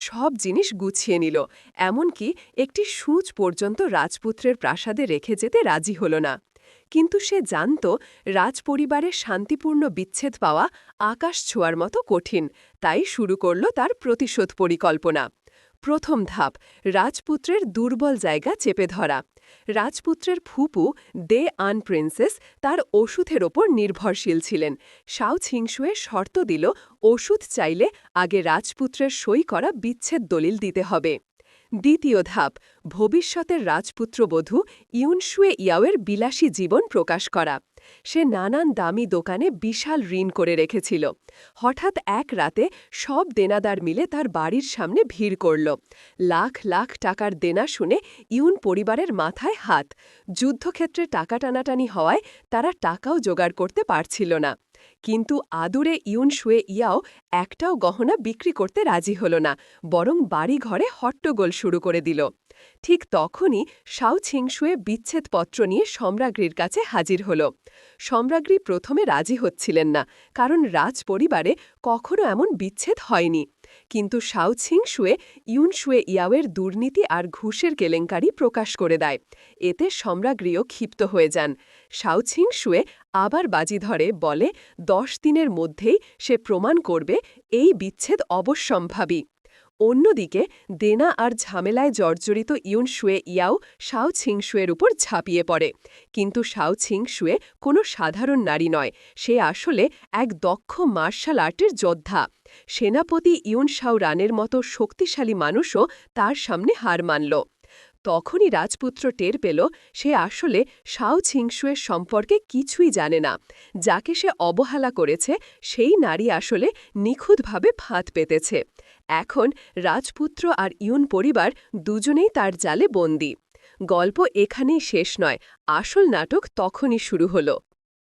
সব জিনিস গুছিয়ে নিল, এমনকি একটি সূঁচ পর্যন্ত রাজপুত্রের প্রাসাদে রেখে যেতে রাজি হল না। কিন্তু সে জানত রাজপরিবারের শান্তিপূর্ণ বিচ্ছেদ পাওয়া আকাশ ছোঁয়ার মতো কঠিন, তাই শুরু করল তার প্রতিশোধ পরিকল্পনা। প্রথম ধাপ, রাজপুত্রের দুর্বল জায়গা চেপে ধরা। রাজপুত্রের ফুপু দে আন প্রিন্সেস তার ওষুধের ওপর নির্ভরশীল ছিলেন। শাও ছিংশুয়ে শর্ত দিল, ওষুধ চাইলে আগে রাজপুত্রের সই করা বিচ্ছেদ দলিল দিতে হবে। দ্বিতীয় ধাপ, ভবিষ্যতের রাজপুত্রবধূ ইউনশুয়ে ইয়াওয়ের বিলাসী জীবন প্রকাশ করা। সে নানান দামি দোকানে বিশাল ঋণ করে রেখেছিল। হঠাৎ এক রাতে সব দেনাদার মিলে তার বাড়ির সামনে ভিড় করল। লাখ লাখ টাকার দেনা শুনে ইউন পরিবারের মাথায় হাত। যুদ্ধক্ষেত্রে টাকা টানাটানি হওয়ায় তারা টাকাও জোগাড় করতে পারছিল না। কিন্তু আদুরে ইউনশুয়ে ইয়াও একটাও গহনা বিক্রি করতে রাজি হল না, বরং বাড়িঘরে হট্টগোল শুরু করে দিল। ঠিক তখনই শাও ছিংশুয়ে বিচ্ছেদপত্র নিয়ে সম্রাজ্ঞীর কাছে হাজির হল। সম্রাজ্ঞী প্রথমে রাজি হচ্ছিলেন না, কারণ রাজপরিবারে কখনো এমন বিচ্ছেদ হয়নি। কিন্তু শাও ছিংশুয়ে ইউনশুয়ে ইয়াওয়ের দুর্নীতি আর ঘুষের কেলেঙ্কারি প্রকাশ করে দেয়। এতে সম্রাজ্ঞীও ক্ষিপ্ত হয়ে যান। শাও ছিংশুয়ে আবার বাজি ধরে, বলে 10 দিনের মধ্যেই সে প্রমাণ করবে এই বিচ্ছেদ অবশ্যম্ভাবী। অন্যদিকে দেনা আর ঝামেলায় জর্জরিত ইউনশুয়ে ইয়াও শাও ছিংশুয়ের উপর ঝাঁপিয়ে পড়ে। কিন্তু শাও ছিংশুয়ে কোনো সাধারণ নারী নয়, সে আসলে এক দক্ষ মার্শাল আর্টের যোদ্ধা। সেনাপতি ইউন শাও রানের মতো শক্তিশালী মানুষও তার সামনে হার মানল। তখনই রাজপুত্র টের পেল সে আসলে শাও ছিংশুয়ের সম্পর্কে কিছুই জানে না। যাকে সে অবহেলা করেছে সেই নারী আসলে নিখুঁতভাবে ফাঁদ পেতেছে। এখন রাজপুত্র আর ইউন পরিবার দুজনেই তার জালে বন্দী। গল্প এখানেই শেষ নয়, আসল নাটক তখনই শুরু হলো।